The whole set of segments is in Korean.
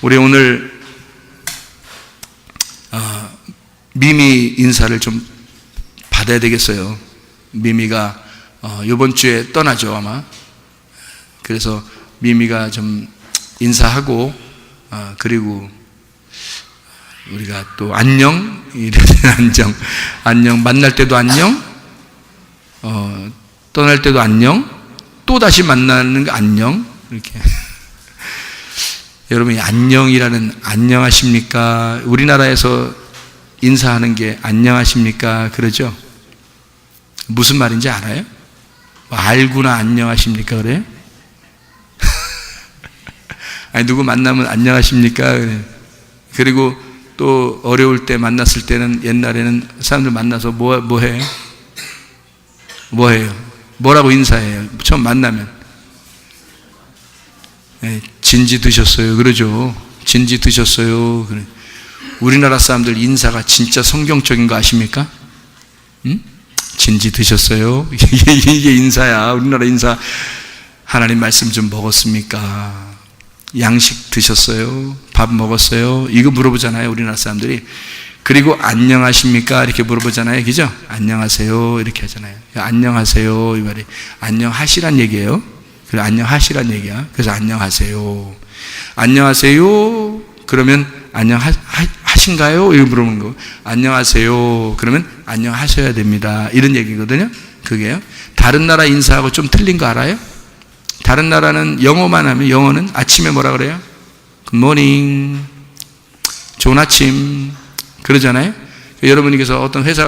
우리 오늘 미미 인사를 좀 받아야 되겠어요. 미미가 이번 주에 떠나죠 아마. 그래서 미미가 좀 인사하고 그리고 우리가 또 안녕 안녕 만날 때도 안녕, 떠날 때도 안녕, 또 다시 만나는 거 안녕 이렇게. 여러분이 안녕이라는 안녕하십니까? 우리나라에서 인사하는 게 안녕하십니까? 그러죠? 무슨 말인지 알아요? 알구나 안녕하십니까? 그래? 아니 누구 만나면 안녕하십니까? 그래. 그리고 또 어려울 때 만났을 때는 옛날에는 사람들 만나서 뭐 해요? 뭐 해요? 뭐라고 인사해요? 처음 만나면 진지 드셨어요 그러죠. 진지 드셨어요. 그래. 우리나라 사람들 인사가 진짜 성경적인 거 아십니까? 응? 진지 드셨어요? 이게 인사야. 우리나라 인사. 하나님 말씀 좀 먹었습니까? 양식 드셨어요? 밥 먹었어요? 이거 물어보잖아요 우리나라 사람들이. 그리고 안녕하십니까? 이렇게 물어보잖아요. 그죠? 안녕하세요 이렇게 하잖아요. 안녕하세요 이 말이 안녕하시란 얘기예요. 그래 안녕하시란 얘기야. 그래서 안녕하세요. 안녕하세요 그러면 안녕하신가요? 이렇게 물어보는 거. 안녕하세요 그러면 안녕하셔야 됩니다 이런 얘기거든요. 그게요. 다른 나라 인사하고 좀 틀린 거 알아요? 다른 나라는 영어만 하면, 영어는 아침에 뭐라 그래요? Good morning, 좋은 아침 그러잖아요. 여러분께서 어떤 회사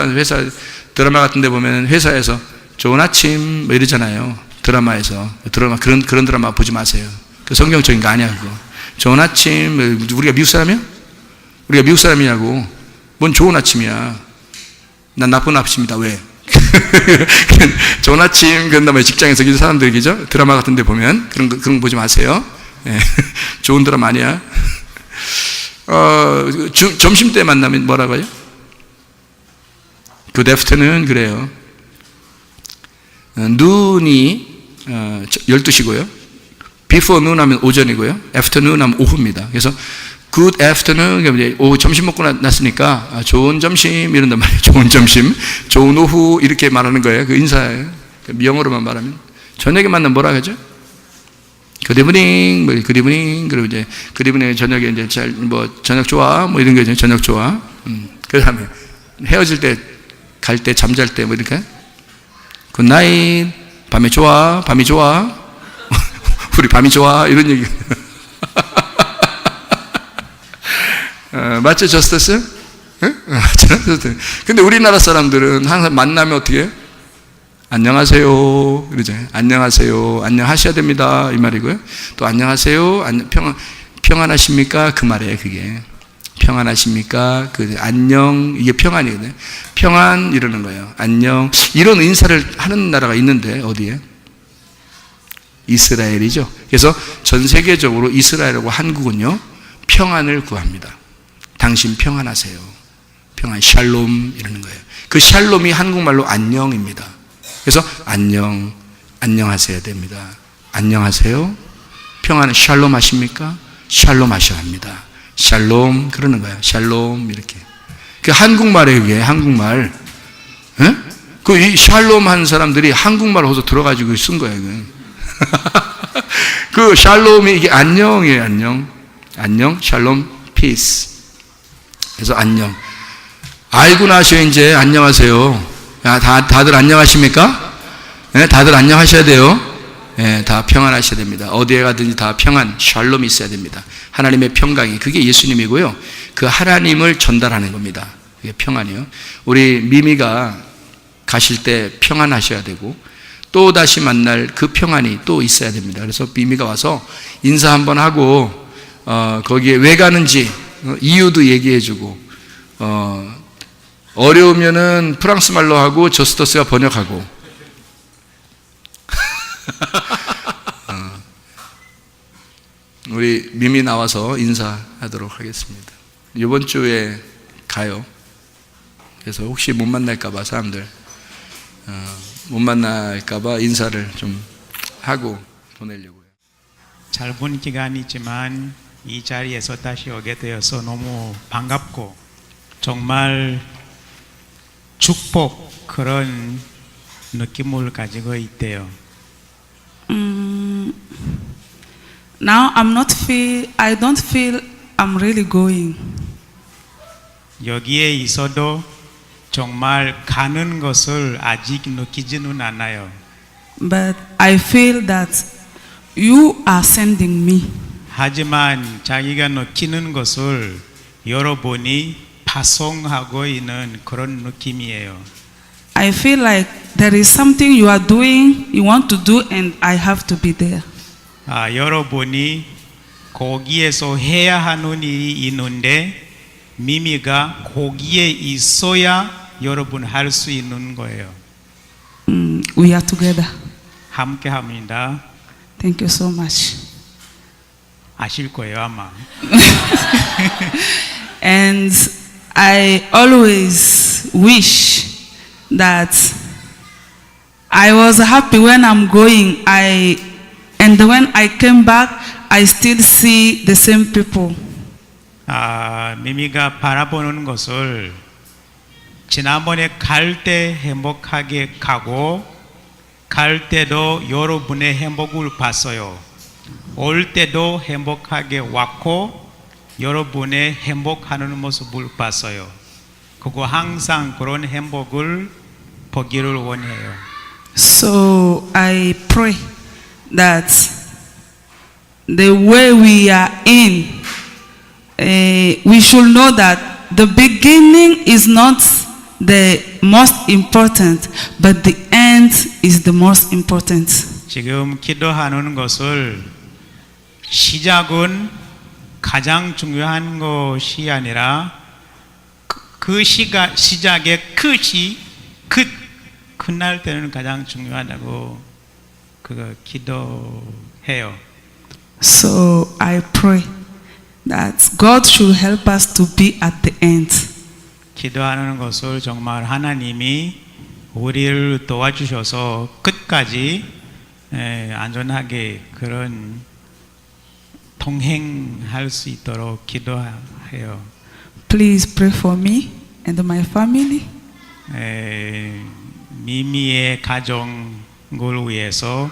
드라마 같은 데 보면 회사에서 좋은 아침 뭐 이러잖아요. 드라마에서. 그런 드라마 보지 마세요. 그 성경적인 거 아니야 그거. 좋은 아침. 우리가 미국 사람이야? 우리가 미국 사람이냐고. 뭔 좋은 아침이야. 난 나쁜 아침이다. 왜? 좋은 아침. 그런 다음에 직장에서 사람들이죠. 드라마 같은 데 보면 그런 거 보지 마세요. 네. 좋은 드라마 아니야. 점심 때 만나면 뭐라고 해요? Good afternoon 그래요. 눈이 12시고요. Before noon 하면 오전이고요. Afternoon 하면 오후입니다. 그래서 Good afternoon, 점심 먹고 났으니까 좋은 점심 이런단 말이에요. 좋은 점심, 좋은 오후 이렇게 말하는 거예요. 그 인사예요. 영어로만 말하면. 저녁에 만나면 뭐라 하죠? Good evening, good evening, 그리고 이제 good evening 저녁에 이제 저녁 좋아, 이런 거죠. 저녁 좋아. 그 다음에 헤어질 때, 갈 때, 잠잘 때 이렇게 Good night, 밤에 좋아, 밤이 좋아, 우리 밤이 좋아 이런 얘기. 맞죠, 저스터스? 근데 우리나라 사람들은 항상 만나면 어떻게 해요? 안녕하세요. 그러죠. 안녕하세요. 안녕하셔야 됩니다. 이 말이고요. 또 안녕하세요. 평안하십니까? 그 말이에요, 그게. 평안하십니까? 그 안녕. 이게 평안이거든요. 평안 이러는 거예요. 안녕. 이런 인사를 하는 나라가 있는데, 어디에? 이스라엘이죠. 그래서 전 세계적으로 이스라엘하고 한국은요, 평안을 구합니다. 당신 평안하세요. 평안, 샬롬 이러는 거예요. 그 샬롬이 한국말로 안녕입니다. 그래서 안녕하셔야 됩니다. 안녕하세요. 평안은 샬롬 하십니까? 샬롬 하셔야 합니다. 샬롬 그러는 거예요. 샬롬 이렇게. 그 한국말에 그게 한국말. 에? 이 샬롬 한 사람들이 한국말 호서 들어가지고 쓴 거예요. 그 샬롬이 이게 안녕이에요. 안녕, 샬롬, 피스. 그래서 안녕. 알고 나셔 이제 안녕하세요. 다들 안녕하십니까? 네, 다들 안녕하셔야 돼요. 네, 다 평안하셔야 됩니다. 어디에 가든지 다 평안, 샬롬이 있어야 됩니다. 하나님의 평강이 그게 예수님이고요. 그 하나님을 전달하는 겁니다. 그게 평안이요. 우리 미미가 가실 때 평안하셔야 되고 또 다시 만날 그 평안이 또 있어야 됩니다. 그래서 미미가 와서 인사 한번 하고 거기에 왜 가는지 이유도 얘기해주고 어려우면은 프랑스 말로 하고 저스터스가 번역하고 우리 미미 나와서 인사하도록 하겠습니다. 이번 주에 가요. 그래서 혹시 못 만날까봐 사람들 못 만날까봐 인사를 좀 하고 보내려고요. 짧은 기간이지만 이 자리에서 다시 오게 되어서 너무 반갑고 정말 축복 그런 느낌을 가지고 있대요. Now I don't feel I'm really going. 여기에 있어도 정말 가는 것을 아직 느끼지는 않아요. But I feel that you are sending me. 하지만 자기가 느끼는 것을 여러분이 파송하고 있는 그런 느낌이에요. I feel like there is something you are doing, you want to do, and I have to be there. 여러분이 거기에서 해야 하는 일이 있는데 미미가 거기에 있어야 여러분 할 수 있는 거예요. We are together. 함께 합니다. Thank you so much. 아실 거예요 아마. And I always wish that I was happy when I'm going. And when I came back, I still see the same people. 미미가 바라보는 것을 지난번에 갈 때 행복하게 가고 갈 때도 여러분의 행복을 봤어요. 올 때도 행복하게 왔고 여러분의 행복하는 모습을 봤어요. 그거 항상 그런 행복을 보기를 원해요. So I pray that the way we are in, we should know that the beginning is not the most important, but the end is the most important. 지금 기도하는 것을 시작은 가장 중요한 것이 아니라 그 시작의 끝날 때는 가장 중요하다고 그거 기도해요. So I pray that God should help us to be at the end. 기도하는 것을 정말 하나님이 우리를 도와주셔서 끝까지 안전하게 그런 통행할 수 있도록 기도해요. Please pray for me and my family. 미미의 가정을 위해서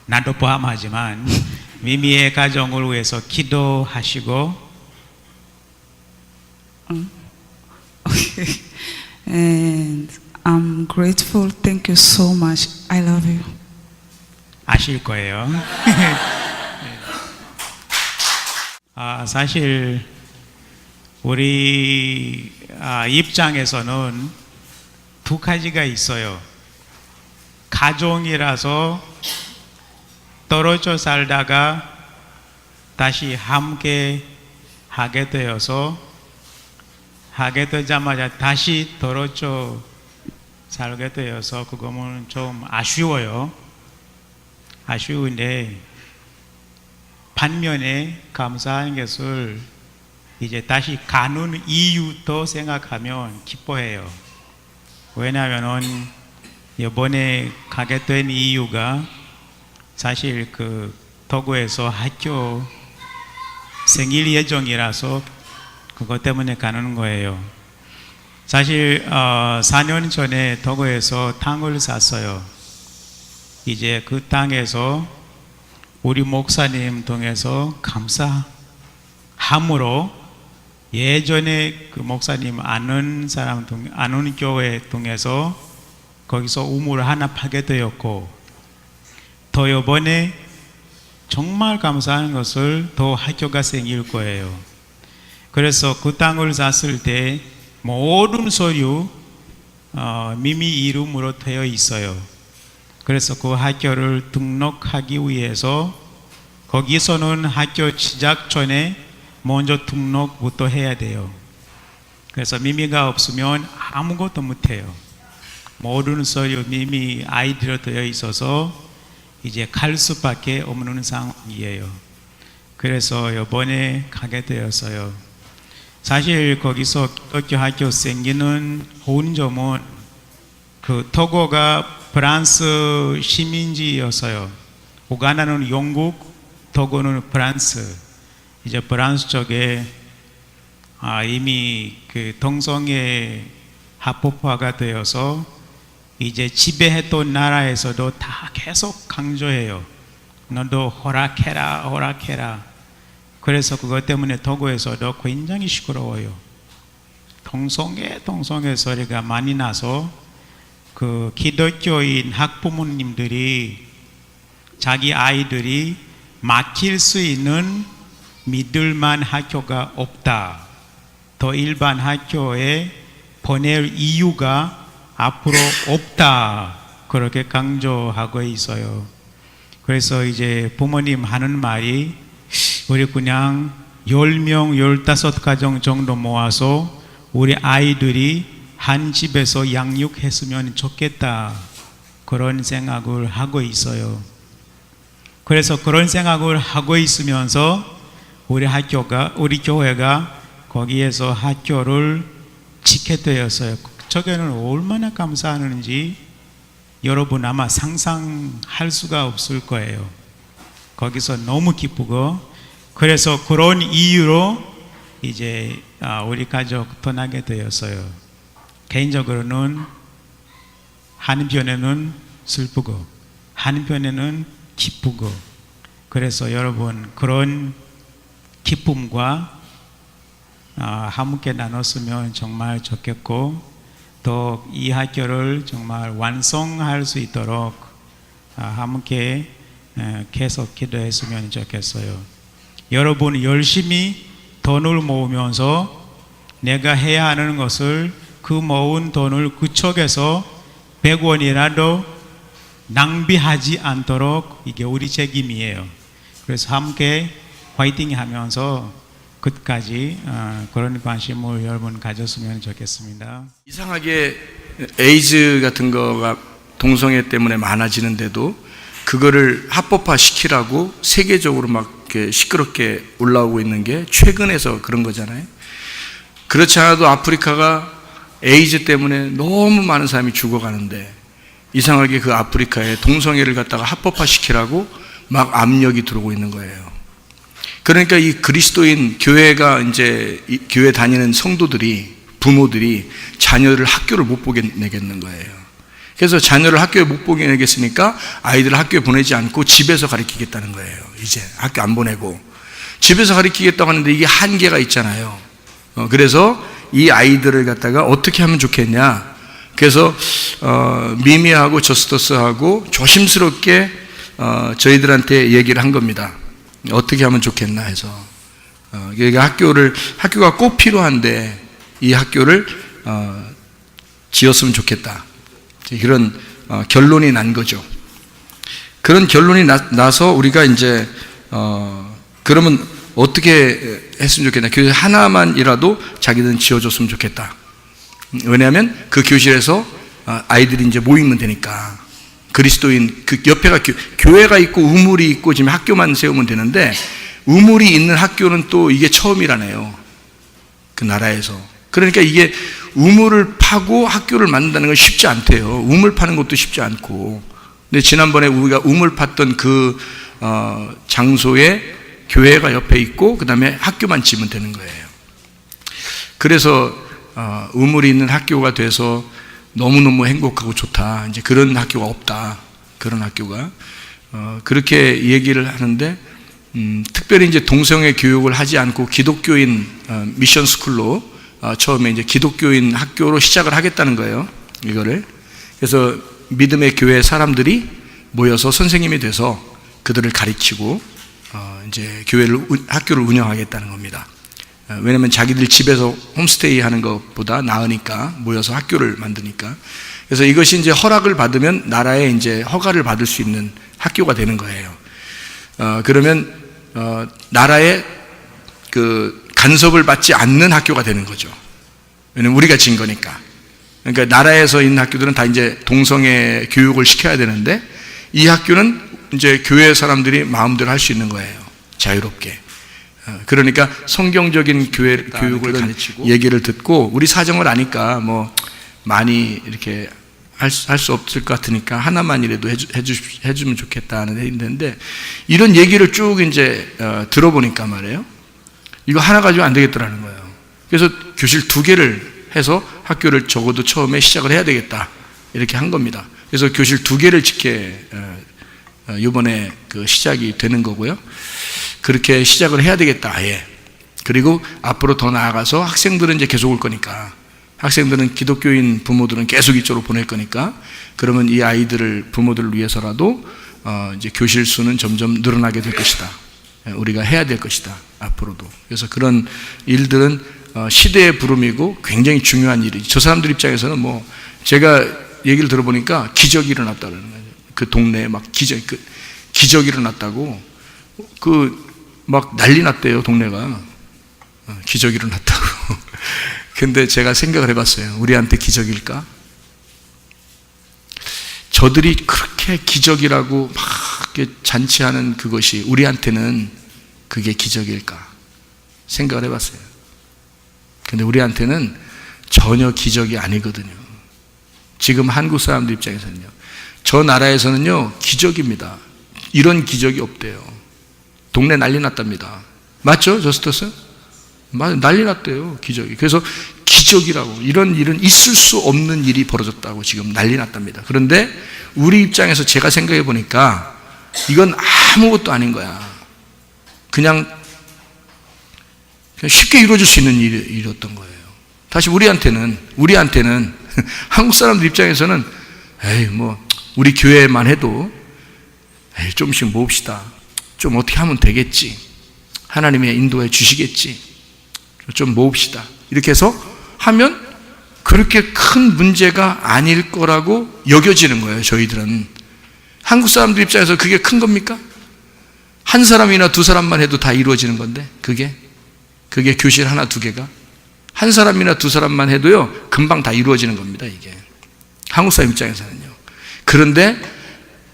나도 포함하지만 미미의 가정을 위해서 기도하시고 Okay. And I'm grateful. Thank you so much. I love you. 아실 거예요. 사실 우리 입장에서는 두 가지가 있어요. 가정이라서 떨어져 살다가 다시 함께 하게 되자마자 다시 떨어져 살게 되어서 그거는 좀 아쉬워요. 아쉬운데 반면에 감사한 것을 이제 다시 가는 이유도 생각하면 기뻐해요. 왜냐하면은 이번에 가게 된 이유가 사실 그 토고에서 학교 생일 예정이라서 그것 때문에 가는 거예요. 사실 4년 전에 토고에서 땅을 샀어요. 이제 그 땅에서 우리 목사님 통해서 감사함으로 예전에 그 목사님 아는 교회 통해서 거기서 우물을 하나 파게 되었고 더 이번에 정말 감사한 것을 더 학교가 생길 거예요. 그래서 그 땅을 샀을 때 모든 서류 미미 이름으로 되어 있어요. 그래서 그 학교를 등록하기 위해서 거기서는 학교 시작 전에 먼저 등록부터 해야 돼요. 그래서 미미가 없으면 아무것도 못해요. 모든 서류 미미 아이디로 되어 있어서 이제 갈 수밖에 없는 상황이에요. 그래서 이번에 가게 되었어요. 사실 거기서 기독교 학교 생기는 좋은 점은 그 토고가 프랑스 시민지였어요. 우간다는 영국, 토고는 프랑스. 이제 프랑스 쪽에 이미 그 동성애 합법화가 되어서 이제 지배했던 나라에서도 다 계속 강조해요. 너도 허락해라, 허락해라. 그래서 그것 때문에 토고에서도 굉장히 시끄러워요. 동성애 소리가 많이 나서 그 기독교인 학부모님들이 자기 아이들이 맡길 수 있는 믿을만 학교가 없다. 더 일반 학교에 보낼 이유가 앞으로 없다. 그렇게 강조하고 있어요. 그래서 이제 부모님 하는 말이 우리 그냥 10명, 15가정 정도 모아서 우리 아이들이 한 집에서 양육했으면 좋겠다. 그런 생각을 하고 있어요. 그래서 그런 생각을 하고 있으면서 우리 교회가 거기에서 학교를 짓게 되었어요. 저게는 얼마나 감사하는지 여러분 아마 상상할 수가 없을 거예요. 거기서 너무 기쁘고, 그래서 그런 이유로 이제 우리 가족 떠나게 되었어요. 개인적으로는 한편에는 슬프고 한편에는 기쁘고, 그래서 여러분 그런 기쁨과 함께 나눴으면 정말 좋겠고, 또 이 학교를 정말 완성할 수 있도록 함께 계속 기도했으면 좋겠어요. 여러분 열심히 돈을 모으면서 내가 해야 하는 것을 그 모은 돈을 그쪽에서 100원이라도 낭비하지 않도록 이게 우리 책임이에요. 그래서 함께 화이팅 하면서 끝까지 그런 관심을 여러분 가졌으면 좋겠습니다. 이상하게 에이즈 같은 거가 동성애 때문에 많아지는데도 그거를 합법화 시키라고 세계적으로 막 이렇게 시끄럽게 올라오고 있는 게 최근에서 그런 거잖아요. 그렇지 않아도 아프리카가 에이즈 때문에 너무 많은 사람이 죽어가는데 이상하게 그 아프리카에 동성애를 갖다가 합법화 시키라고 막 압력이 들어오고 있는 거예요. 그러니까 이 그리스도인 교회가 이제 교회 다니는 성도들이, 부모들이 자녀를 학교를 못 보게 내겠는 거예요. 그래서 자녀를 학교에 못 보게 내겠으니까 아이들을 학교에 보내지 않고 집에서 가르치겠다는 거예요. 이제 학교 안 보내고 집에서 가르치겠다고 하는데 이게 한계가 있잖아요. 그래서 이 아이들을 갖다가 어떻게 하면 좋겠냐. 그래서 미미하고 저스터스하고 조심스럽게 저희들한테 얘기를 한 겁니다. 어떻게 하면 좋겠나 해서 그러니까 학교가 꼭 필요한데 이 학교를 지었으면 좋겠다. 그런 결론이 난 거죠. 그런 결론이 나서 우리가 이제 그러면 어떻게 했으면 좋겠나. 교실 하나만이라도 자기들은 지어줬으면 좋겠다. 왜냐하면 그 교실에서 아이들이 이제 모이면 되니까. 그리스도인 그 옆에가 교회가 있고 우물이 있고 지금 학교만 세우면 되는데 우물이 있는 학교는 또 이게 처음이라네요. 그 나라에서. 그러니까 이게 우물을 파고 학교를 만든다는 건 쉽지 않대요. 우물 파는 것도 쉽지 않고. 근데 지난번에 우리가 우물 팠던 그 장소에 교회가 옆에 있고 그 다음에 학교만 지으면 되는 거예요. 그래서 우물이 있는 학교가 돼서 너무너무 행복하고 좋다. 이제 그런 학교가 없다. 그런 학교가. 그렇게 얘기를 하는데, 특별히 이제 동성애 교육을 하지 않고 기독교인 미션 스쿨로 처음에 이제 기독교인 학교로 시작을 하겠다는 거예요. 이거를. 그래서 믿음의 교회 사람들이 모여서 선생님이 돼서 그들을 가르치고, 이제 학교를 운영하겠다는 겁니다. 왜냐하면 자기들 집에서 홈스테이 하는 것보다 나으니까 모여서 학교를 만드니까. 그래서 이것이 이제 허락을 받으면 나라에 이제 허가를 받을 수 있는 학교가 되는 거예요. 그러면 나라의 그 간섭을 받지 않는 학교가 되는 거죠. 왜냐면 우리가 진 거니까. 그러니까 나라에서 있는 학교들은 다 이제 동성애 교육을 시켜야 되는데 이 학교는 이제 교회 사람들이 마음대로 할 수 있는 거예요. 자유롭게. 그러니까 성경적인 교육을 가르치고 얘기를 듣고 우리 사정을 아니까 뭐 많이 이렇게 할 수 없을 것 같으니까 하나만이라도 해주면 좋겠다는 얘기인데 이런 얘기를 쭉 이제 들어보니까 말이에요. 이거 하나 가지고 안 되겠더라는 거예요. 그래서 교실 2개를 해서 학교를 적어도 처음에 시작을 해야 되겠다. 이렇게 한 겁니다. 그래서 교실 2개를 짓게 이번에 그 시작이 되는 거고요. 그렇게 시작을 해야 되겠다. 아예. 그리고 앞으로 더 나아가서 학생들은 이제 계속 올 거니까, 학생들은 기독교인 부모들은 계속 이쪽으로 보낼 거니까, 그러면 이 아이들을 부모들을 위해서라도 이제 교실 수는 점점 늘어나게 될 것이다. 우리가 해야 될 것이다. 앞으로도. 그래서 그런 일들은 시대의 부름이고 굉장히 중요한 일이죠. 저 사람들 입장에서는 뭐 제가 얘기를 들어보니까 기적이 일어났다 그러는 거예요. 그 동네에 막 기적이 일어났다고, 막 난리 났대요, 동네가. 기적이 일어났다고. 근데 제가 생각을 해봤어요. 우리한테 기적일까? 저들이 그렇게 기적이라고 막 잔치하는 그것이 우리한테는 그게 기적일까? 생각을 해봤어요. 근데 우리한테는 전혀 기적이 아니거든요. 지금 한국 사람들 입장에서는요. 저 나라에서는요, 기적입니다. 이런 기적이 없대요. 동네 난리 났답니다. 맞죠? 저스터스? 난리 났대요, 기적이. 그래서 기적이라고, 이런 일은 있을 수 없는 일이 벌어졌다고 지금 난리 났답니다. 그런데 우리 입장에서 제가 생각해 보니까 이건 아무것도 아닌 거야. 그냥 쉽게 이루어질 수 있는 일이었던 거예요. 다시 우리한테는 한국 사람들 입장에서는 에이 뭐 우리 교회만 해도 에이 좀씩 모읍시다. 좀 어떻게 하면 되겠지. 하나님의 인도해 주시겠지. 좀 모읍시다. 이렇게 해서 하면 그렇게 큰 문제가 아닐 거라고 여겨지는 거예요. 저희들은. 한국 사람들 입장에서 그게 큰 겁니까? 한 사람이나 2사람만 해도 다 이루어지는 건데 그게 교실 하나 2개가 한 사람이나 2사람만 해도요 금방 다 이루어지는 겁니다. 이게 한국 사람 입장에서는요. 그런데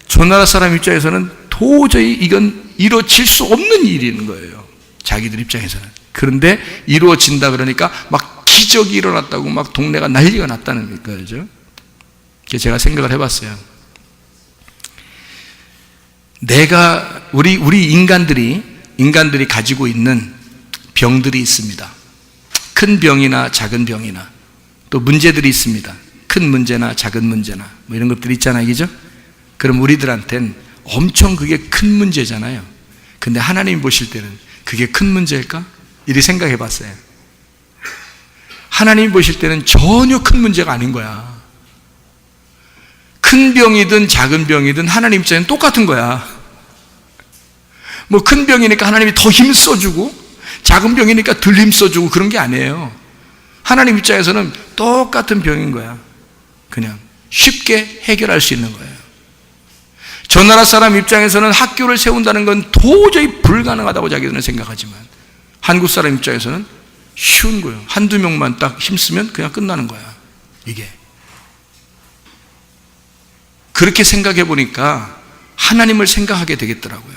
저 나라 사람 입장에서는 도저히 이건 이루어질 수 없는 일인 거예요. 자기들 입장에서는. 그런데 이루어진다 그러니까 막 기적이 일어났다고 막 동네가 난리가 났다는 거죠. 제가 생각을 해봤어요. 우리 인간들이 가지고 있는 병들이 있습니다. 큰 병이나 작은 병이나 또 문제들이 있습니다. 큰 문제나 작은 문제나 뭐 이런 것들이 있잖아요. 그죠? 그럼 우리들한텐 엄청 그게 큰 문제잖아요. 근데 하나님이 보실 때는 그게 큰 문제일까? 이렇게 생각해 봤어요. 하나님이 보실 때는 전혀 큰 문제가 아닌 거야. 큰 병이든 작은 병이든 하나님 입장에는 똑같은 거야. 뭐 큰 병이니까 하나님이 더 힘써주고 작은 병이니까 덜 힘써주고 그런 게 아니에요. 하나님 입장에서는 똑같은 병인 거야. 그냥 쉽게 해결할 수 있는 거예요. 저 나라 사람 입장에서는 학교를 세운다는 건 도저히 불가능하다고 자기들은 생각하지만 한국 사람 입장에서는 쉬운 거예요. 1-2명만 딱 힘쓰면 그냥 끝나는 거야. 이게. 그렇게 생각해 보니까 하나님을 생각하게 되겠더라고요.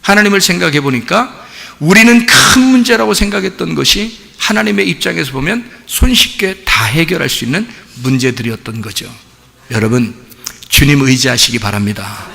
하나님을 생각해 보니까 우리는 큰 문제라고 생각했던 것이 하나님의 입장에서 보면 손쉽게 다 해결할 수 있는 문제들이었던 거죠. 여러분, 주님 의지하시기 바랍니다.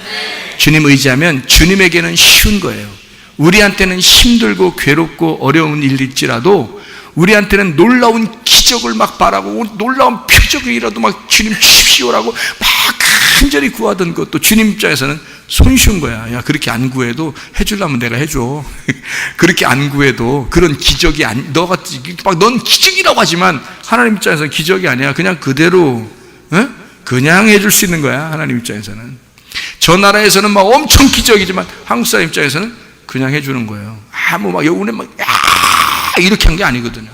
주님 의지하면 주님에게는 쉬운 거예요. 우리한테는 힘들고 괴롭고 어려운 일일지라도 우리한테는 놀라운 기적을 막 바라고 놀라운 표적이라도 막 주님 주십시오라고 막 간절히 구하던 것도 주님 입장에서는 손쉬운 거야. 야, 그렇게 안 구해도 해주려면 내가 해줘. 그렇게 안 구해도 그런 기적이 넌 기적이라고 하지만 하나님 입장에서는 기적이 아니야. 그냥 그대로 그냥 해줄 수 있는 거야. 하나님 입장에서는. 저 나라에서는 막 엄청 기적이지만 한국 사람 입장에서는 그냥 해주는 거예요. 막 여운에 막 이렇게 한 게 아니거든요.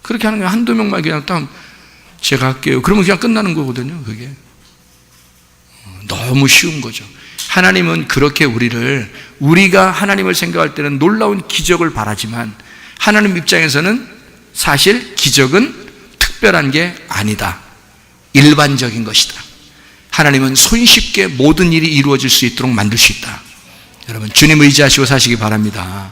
그렇게 하는 게 1-2명만 그냥 딱 제가 할게요. 그러면 그냥 끝나는 거거든요. 그게 너무 쉬운 거죠. 하나님은 그렇게 우리가 하나님을 생각할 때는 놀라운 기적을 바라지만 하나님 입장에서는 사실 기적은 특별한 게 아니다. 일반적인 것이다. 하나님은 손쉽게 모든 일이 이루어질 수 있도록 만들 수 있다. 여러분, 주님 의지하시고 사시기 바랍니다.